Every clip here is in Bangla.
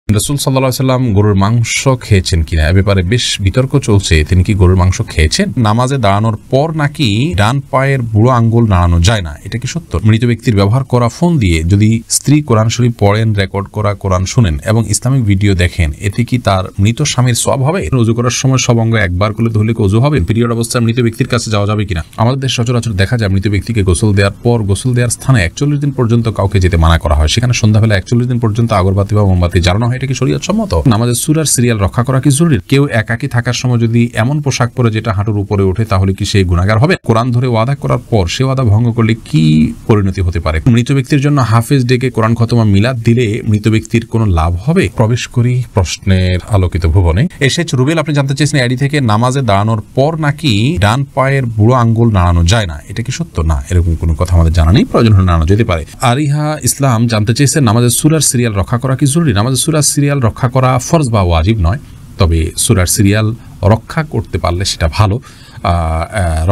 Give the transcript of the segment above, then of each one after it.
রাসূল সাল্লাল্লাহু আলাইহি ওয়াসাল্লাম গরুর মাংস খেয়েছেন কিনা এ ব্যাপারে বেশ বিতর্ক চলছে। তিনি কি গরুর মাংস খেয়েছেন? নামাজে দাঁড়ানোর পর নাকি ডান পায়ের বুড়ো আঙ্গুল নাড়ানো যায় না, এটা কি সত্য? মৃত ব্যক্তির ব্যবহার করা ফোন দিয়ে যদি স্ত্রী কোরআন শরীফ পড়েন, রেকর্ড করা কোরআন শুনেন এবং ইসলামিক ভিডিও দেখেন, এতে কি তার মৃত স্বামীর সওয়াব হবে? ওযু করার সময় সব অঙ্গ একবার করলে ধুলে কি ওযু হবে? পিরিয়ড অবস্থায় মৃত ব্যক্তির কাছে যাওয়া যাবে কিনা? আমাদের দেশে সচরাচর দেখা যায় মৃত ব্যক্তিকে গোসল দেওয়ার পর গোসল দেওয়ার স্থানে 41 দিন পর্যন্ত কাউকে যেতে মানা করা হয়। সেখানে সন্ধ্যাবেলা 41 দিন পর্যন্ত আগরবাতি বা মোমবাতি জ্বালানো হয়। এটা কি শরীয়ত সম্মত? নামাজের সূরার সিরিয়াল রক্ষা করা কি জরুরি? কেউ একাকী থাকার সময় যদি এমন পোশাক পরে যেটা হাঁটুর উপরে ওঠে, তাহলে কি সেই গুনাহগার হবে? কোরআন ধরে ওয়াদা করার পর সে ওয়াদা ভঙ্গ করলে কি পরিণতি হতে পারে? মৃত ব্যক্তির জন্য হাফেজ ডেকে কোরআন খতম মিলাদ দিলে মৃত ব্যক্তির কোনো লাভ হবে? প্রবেশ করি প্রশ্নের আলোকিত ভুবনে। এসেছে রুবেল, আপনি জানতে চেয়েছেন আইডি থেকে, নামাজে দাঁড়ানোর পর নাকি ডান পায়ের বুড়ো আঙ্গুল নাড়ানো যায় না, এটা কি সত্য? না, এরকম কোনো কথা আমাদের জানা নেই। প্রয়োজন হলে নাড়ানো যেতে পারে। আরিহা ইসলাম জানতে চেয়েছেন, নামাজের সূরার সিরিয়াল রক্ষা করা কি জরুরি? নামাজের সূরার সিরিয়াল রক্ষা করা ফরজ বা ওয়াজিব নয়, তবে সূরার সিরিয়াল রক্ষা করতে পারলে সেটা ভালো।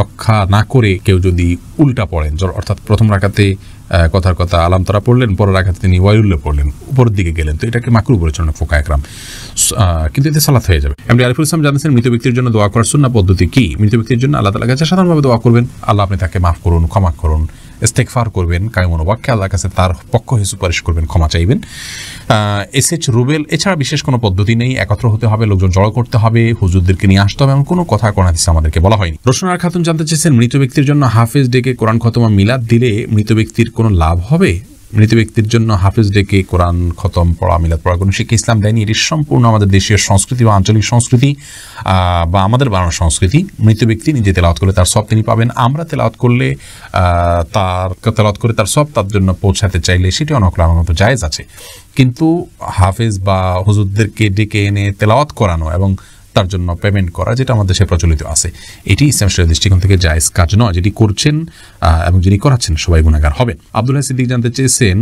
রক্ষা না করে কেউ যদি উল্টা পড়েন, অর্থাৎ প্রথম রাকাতে কথার কথা আলাম তারা পড়লেন, পরের রাকাতে তিনি ওয়াইউল্লাহ পড়লেন, উপরের দিকে গেলেন, তো এটাকে মাকরুহ বলেছেন ফুকাহা একরাম, কিন্তু এতে সালাত হয়ে যাবে। এমনি আরিফুল ইসলাম জানাচ্ছেন, মৃত ব্যক্তির জন্য দোয়া করার সুন্নাহ পদ্ধতি কি? মৃত ব্যক্তির জন্য আল্লাহ তাআলার কাছে সাধারণভাবে দোয়া করবেন, আল্লাহ আপনি তাকে মাফ করুন, ক্ষমা করুন, ইস্তেগফার করবেন, কায়মন ওয়াক্যে আল্লাহর কাছে তার পক্ষ হয়ে সুপারিশ করবেন, ক্ষমা চাইবেন। এসএচ রুবেল, এছাড়া বিশেষ কোনো পদ্ধতি নেই। একত্র হতে হবে, লোকজন জড়ো করতে হবে, হুজুরদেরকে নিয়ে আসতে হবে, এমন কোনো কথা কোরআন হাদিসে আমাদেরকে বলা হয়নি। রোশনার খাতুন জানতে চেয়েছেন, মৃত ব্যক্তির জন্য হাফেজ ডেকে কোরআন খতম মিলাদ দিলে মৃত ব্যক্তির কোনো লাভ হবে? মৃত ব্যক্তির জন্য হাফেজ ডেকে কোরআন খতম পড়া, মিলাদ পড়া কোনো শিক্ষা ইসলাম দেয়নি। এটি সম্পূর্ণ আমাদের দেশীয় সংস্কৃতি বা আঞ্চলিক সংস্কৃতি বা আমাদের বানানো সংস্কৃতি। মৃত ব্যক্তি নিজে তেলাওয়াত করলে তার সব তিনি পাবেন, আমরা তেলাওয়াত করলে তার সব তার জন্য পৌঁছাতে চাইলে সেটি অনকল আমার মতো জায়েজ আছে। কিন্তু হাফেজ বা হুজুরদেরকে ডেকে এনে তেলাওয়াত করানো এবং তার জন্য পেমেন্ট করা, যেটা আমাদের দেশে প্রচলিত আছে, এটি ইসলাম শরীয়তের দৃষ্টিকোণ থেকে জায়েজ কাজ নয়। যেটি করছেন এবং যিনি করাচ্ছেন সবাই গুনাহগার হবেন। আব্দুল্লাহ সিদ্দিক জানতে চেয়েছেন,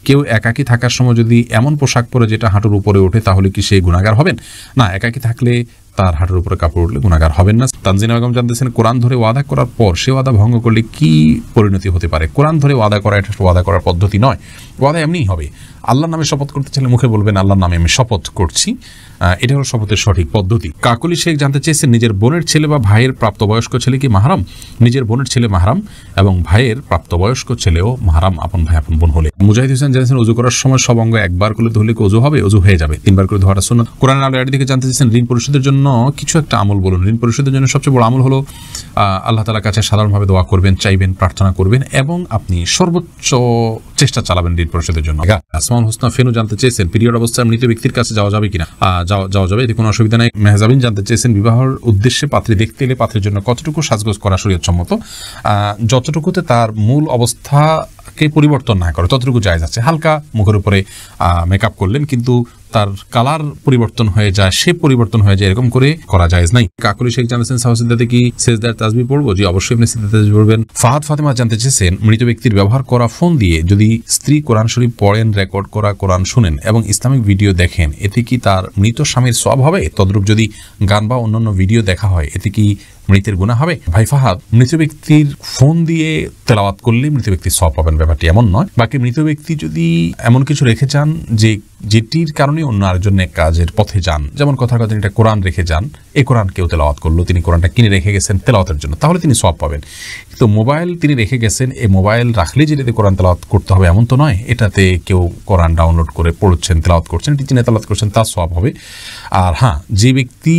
কেউ একাকী থাকার সময় যদি এমন পোশাক পরে যেটা হাঁটুর উপরে ওঠে, তাহলে কি সেই গুনাহগার হবেন? না, একাকী থাকলে তার হাঁটুর উপরে কাপড় উঠলে গুনাহগার হবেন না। তানজিনা বেগম জানতেছেন, কোরআন ধরে ওয়াদা করার পর সে ওয়াদা ভঙ্গ করলে কি পরিণতি হতে পারে? কোরআন ধরে ওয়াদা করা এটা ওয়াদা করার পদ্ধতি নয়। ওয়াদা এমনিই হবে। আল্লাহর নামে শপথ করতে চাইলে মুখে বলবেন আল্লাহর নামে আমি শপথ করছি, এটা হলো শপথের সঠিক পদ্ধতি। কাকলি শেখ জানতে চেয়েছেন, নিজের বোনের ছেলে বা ভাইয়ের প্রাপ্তবয়স্ক ছেলে কি মাহরাম? নিজের বোনের ছেলে মাহরাম এবং ভাইয়ের প্রাপ্তবয়স্ক ছেলেও মাহরাম, আপন ভাই আপন বোন হলে। মুজাহিদ হোসেন জানিয়েছেন, ওযু করার সময় সব অঙ্গ একবার করে ধুলে কি ওযু হবে? ওযু হয়ে যাবে, 3 বার করে ধোয়াটা সুন্নাত। কোরআন আলো এর দিকে জানতে চেয়েছেন, ঋণ পরিশোধের জন্য কিছু একটা আমল বলুন। ঋণ পরিশোধের জন্য সবচেয়ে বড় আমল হলো আল্লাহ তাআলার কাছে সাধারণভাবে দোয়া করবেন, চাইবেন, প্রার্থনা করবেন এবং আপনি সর্বোচ্চ চেষ্টা চালাবেন ঋণ পরিশোধের জন্য। আসমাউল হোসনা ফেনু জানতে চেয়েছেন, পিরিয়ড অবস্থায় মৃত ব্যক্তির কাছে যাওয়া যাবে কিনা? যাওয়া যাবে, এতে কোনো অসুবিধা নাই। মেহজাবিন জানতে চেয়েছেন, বিবাহের উদ্দেশ্যে পাত্রী দেখতে এলে পাত্রীর জন্য কতটুকু সাজগোজ করা শরীয়ত সম্মত? যতটুকুতে তার মূল অবস্থাকে পরিবর্তন না করে ততটুকু জায়েজ আছে। হালকা মুখের উপরে মেকআপ করলেন, কিন্তু তার কালার পরিবর্তন হয়ে যায়, শেপ পরিবর্তন হয়ে যায়, এরকম করে করা জায়েজ নাই। কাকলি শেখ জানাচ্ছেন, সাহসিদ্দাতে কি সেজদার তাসবিহ পড়বো? জি, অবশ্যই আপনি সেজদার তাসবিহ পড়বেন। ফাহাদ ফাতেমা জানতে চেয়েছেন, মৃত ব্যক্তির ব্যবহার করা ফোন দিয়ে যদি স্ত্রী কোরআন শরীফ পড়েন, রেকর্ড করা কোরআন শুনেন এবং ইসলামিক ভিডিও দেখেন, এতে কি তার মৃত স্বামীর সওয়াব হবে? তদ্রূপ যদি গান বা অন্যান্য ভিডিও দেখা হয়, এতে কি মৃতের গুনাহ হবে? ভাই ফাহাদ, মৃত ব্যক্তির ফোন দিয়ে তেলাওয়াত করলে মৃত ব্যক্তির সওয়াব পাবেন, ব্যাপারটি এমন নয়। বাকি মৃত ব্যক্তি যদি এমন কিছু রেখে যান যেটির কারণে অন্য আরেকজনের কাজের পথে যান, যেমন কথার কথা একটা কোরআন রেখে যান, এই কোরআন কেউ তেলাওয়াত করলো, তিনি কোরআনটা কিনে রেখে গেছেন তেলাওয়াতের জন্য, তাহলে তিনি সওয়াব পাবেন। তো মোবাইল তিনি রেখে গেছেন, এই মোবাইল রাখলে যেটাতে কোরআন তেলাওয়াত করতে হবে এমন তো নয়। এটাতে কেউ কোরআন ডাউনলোড করে পড়ছেন, তেলাওয়াত করছেন, এটি যিনি তেলাওয়াত করছেন তার সওয়াব হবে। আর হ্যাঁ, যে ব্যক্তি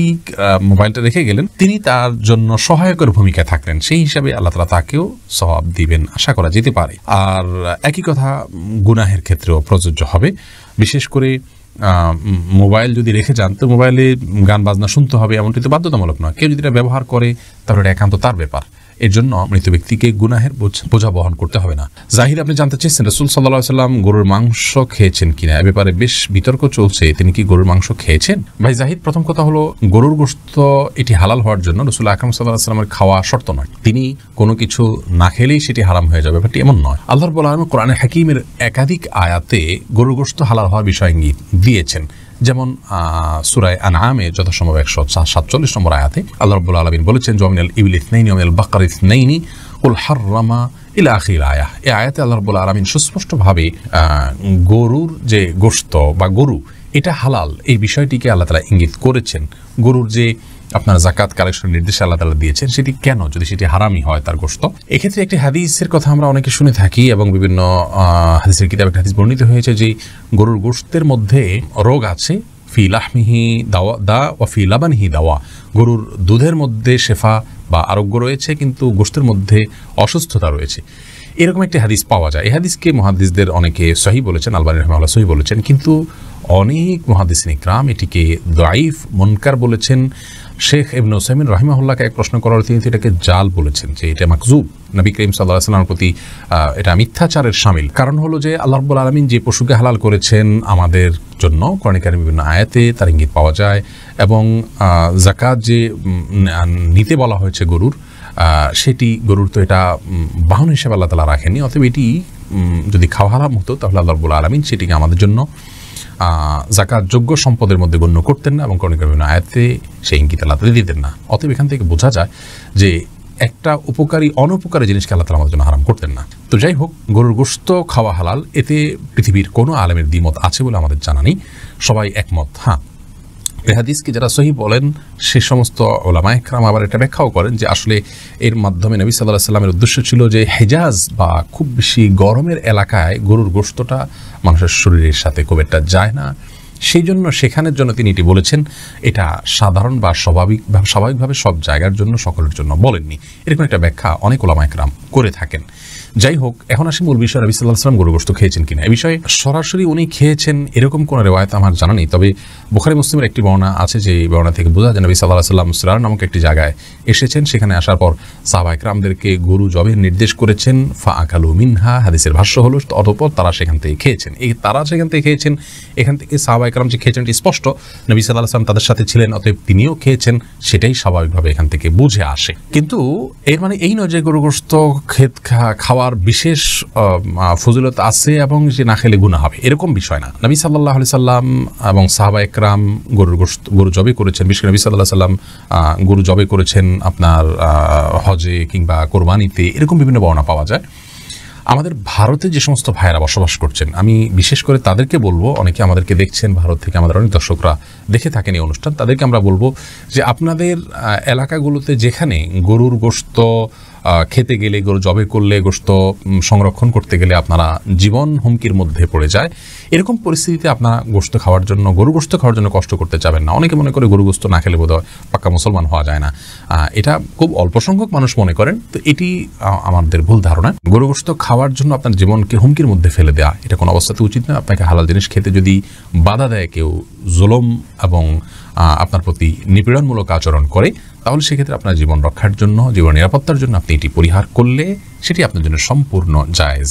মোবাইলটা রেখে গেলেন তিনি তার জন্য সহায়কের ভূমিকায় থাকলেন, সেই হিসাবে আল্লাহ তাআলা তাকেও সওয়াব দিবেন, আশা করা যেতে পারে। আর একই কথা গুনাহের ক্ষেত্রেও প্রযোজ্য হবে। বিশেষ করে মোবাইল যদি রেখে যান, তো মোবাইলে গান বাজনা শুনতে হবে এমনটি তো বাধ্যতামূলক নয়। কেউ যদি এটা ব্যবহার করে তাহলে এটা একান্ত তার ব্যাপার। এর জন্য মৃত ব্যক্তিকে গুনাহের বোঝা বহন করতে হবে না। জাহিদ আপনি জানতে চেয়েছেন, রাসূল সাল্লাল্লাহু আলাইহি ওয়াসাল্লাম গরুর মাংস খেয়েছেন কিনা এ ব্যাপারে বেশ বিতর্ক চলছে। তিনি কি গরুর মাংস খেয়েছেন? ভাই জাহিদ, প্রথম কথা হলো গরুর গোশত এটি হালাল হওয়ার জন্য রাসূল আকরাম সাল্লাল্লাহু আলাইহি ওয়াসাল্লামের খাওয়া শর্ত নয়। তিনি কোনো কিছু না খেলেই সেটি হারাম হয়ে যাবে, ব্যাপারটি এমন নয়। আল্লাহ রাব্বুল আলামিন কোরআনে হাকিমের একাধিক আয়াতে গরুর গোশত হালাল হওয়ার বিষয় ইঙ্গিত দিয়েছেন। যেমন সূরা আনআমে যথাসম্ভব 147 নম্বর আয়াতে আল্লাহ রাব্বুল আলামিন বলেছেন, জমিনাল ইবিল ইসনাইনি ওয়া মিনাল বাকার ইসনাইনি কুল হাররামা ইলা আখির আয়াহ। এই আয়াতে আল্লাহ রাব্বুল আলামিন সুস্পষ্টভাবে গরুর যে গোশত বা গরু এটা হালাল, এই বিষয়টিকে আল্লাহ তাআলা ইঙ্গিত করেছেন। গরুর যে আপনার যাকাত কালেকশনের নির্দেশ আল্লাহ তাআলা দিয়েছেন, সেটি কেন যদি সেটি হারামই হয় তার গোশত? এক্ষেত্রে একটি হাদিসের কথা আমরা অনেকে শুনে থাকি এবং বিভিন্ন হাদিসের কিতাবে একটা হাদিস বর্ণিত হয়েছে যে গরুর গোশতের মধ্যে রোগ আছে, ফি লাহমিহি দা ওয়া ফি লাবানিহি দাওয়া, গরুর দুধের মধ্যে শেফা বা আরোগ্য রয়েছে কিন্তু গোশতের মধ্যে অসুস্থতা রয়েছে, এরকম একটি হাদিস পাওয়া যায়। এই হাদিসকে মুহাদ্দিসদের অনেকে সহিহ বলেছেন, আলবানী রাহিমাহুল্লাহ সহিহ বলেছেন, কিন্তু অনেক মুহাদ্দিসিন ইকরাম এটিকে দাঈফ মুনকার বলেছেন। শেখ ইবনে উসাইমিন রাহিমাহুল্লাহকে এক প্রশ্ন করার তিনি এটাকে জাল বলেছেন, যে এটা মাকজুব, নবী করিম সাল্লাল্লাহু আলাইহি ওয়াসাল্লামের প্রতি এটা মিথ্যাচারের শামিল। কারণ হলো যে আল্লাহ রাব্বুল আলামিন যে পশুকে হালাল করেছেন আমাদের জন্য, কোরআনে কারিমে বিভিন্ন আয়াতে তার ইঙ্গিত পাওয়া যায়, এবং যাকাত যে নিতে বলা হয়েছে গরুর, সেটি গরুর তো এটা বাহন হিসেবে আল্লাহ তাআলা রাখেনি, অতএব এটি যদি খাওয়া হারাম হতো তাহলে আল্লাহ রাব্বুল আলামিন সেটিকে আমাদের জন্য যাকাত যোগ্য সম্পদের মধ্যে গণ্য করতেন না এবং কোরআনে কারিমে আয়াতে সেই ইঙ্গিত আল্লাহ তাআলা দিতেন না। অতএব এখান থেকে বোঝা যায় যে একটা উপকারী অনউপকারী জিনিসকে আল্লাহ তাআলা আমাদের জন্য হারাম করতেন না। তো যাই হোক, গরুর গোশত খাওয়া হালাল, এতে পৃথিবীর কোনো আলেমের দ্বিমত আছে বলে আমাদের জানা নেই, সবাই একমত। হ্যাঁ, এই হাদিসকে যারা সহিহ বলেন সে সমস্ত উলামায়ে ইকরাম আবার এটা ব্যাখ্যাও করেন যে আসলে এর মাধ্যমে নবী সাল্লাল্লাহু আলাইহি ওয়াসাল্লামের উদ্দেশ্য ছিল যে হিজাজ বা খুব বেশি গরমের এলাকায় গরুর গোশতটা মানুষের শরীরের সাথে খুব একটা যায় না, সেই জন্য সেখানের জন্য তিনি এটি বলেছেন। এটা সাধারণ বা স্বাভাবিকভাবে সব জায়গার জন্য সকলের জন্য বলেননি, এরকম একটা ব্যাখ্যা অনেক উলামায়ে ইকরাম করে থাকেন। যাই হোক, এখন আসি মূল বিষয়, নবী সাল্লাল্লাহু আলাইহি ওয়াসাল্লাম গরুর গোশত খেয়েছেন কিনা। এই বিষয়ে সরাসরি উনি খেয়েছেন এরকম কোনো রিওয়ায়াত আমার জানা নেই, তবে বুখারী মুসলিমের একটি বর্ণনা আছে, যে বর্ণনা থেকে বোঝা যায় নবী সাল্লাল্লাহু আলাইহি ওয়াসাল্লাম সুরার নামক একটি জায়গায় এসেছেন, সেখানে আসার পর সাহাবা ইকরামদেরকে গরু জবের নির্দেশ করেছেন, ফা আকালু মিনহা, হাদিসের ভাষ্য হলো অতঃপর তারা সেখান থেকে খেয়েছেন। এই তারা সেখান থেকে খেয়েছেন, এখান থেকে সাহাবা ইকরাম যে খেয়েছেন এটি স্পষ্ট, নবী সাল্লাল্লাহু আলাইহি ওয়াসাল্লাম তাদের সাথে ছিলেন, অতএব তিনিও খেয়েছেন, সেটাই স্বাভাবিকভাবে এখান থেকে বুঝে আসে। কিন্তু এর মানে এই নয় যে গরু গোশত খাওয়ার বিশেষ ফজিলত আছে এবং যে না খেলে গুনাহ হবে, এরকম বিষয় না। নবী সাল্লাল্লাহু আলাইহি সাল্লাম এবং সাহাবা ইকরাম গরু জবে করেছেন, বিশেষ করে নবী সাল্লাল্লাহু আলাইহি সাল্লাম গরু জবে করেছেন আপনার হজে কিংবা কোরবানিতে, এরকম বিভিন্ন বর্ণনা পাওয়া যায়। আমাদের ভারতে যে সমস্ত ভাইয়েরা বসবাস করছেন, আমি বিশেষ করে তাদেরকে বলবো, অনেকে আমাদেরকে দেখছেন ভারত থেকে, আমাদের অনেক দর্শকরা দেখে থাকেন এই অনুষ্ঠান, তাদেরকে আমরা বলবো যে আপনাদের এলাকাগুলোতে যেখানে গরুর গোশত খেতে গেলে, গরু জবে করলে, গোশত সংরক্ষণ করতে গেলে আপনারা জীবন হুমকির মধ্যে পড়ে যায়, এরকম পরিস্থিতিতে আপনারা গোশত খাওয়ার জন্য, গরু গোশত খাওয়ার জন্য কষ্ট করতে যাবেন না। অনেকে মনে করে গরু গোশত না খেলে বোধহয় পাক্কা মুসলমান হওয়া যায় না, এটা খুব অল্প সংখ্যক মানুষ মনে করেন, তো এটি আমাদের ভুল ধারণা। গরু গোশত খাওয়ার জন্য আপনার জীবনকে হুমকির মধ্যে ফেলে দেওয়া এটা কোনো অবস্থাতে উচিত নয়। আপনাকে হালাল জিনিস খেতে যদি বাধা দেয় কেউ, জুলুম এবং আপনার প্রতি নিপীড়নমূলক আচরণ করে, তাহলে সেক্ষেত্রে আপনার জীবন রক্ষার জন্য, জীবন নিরাপত্তার জন্য আপনি এটি পরিহার করলে সেটি আপনার জন্য সম্পূর্ণ জায়েজ।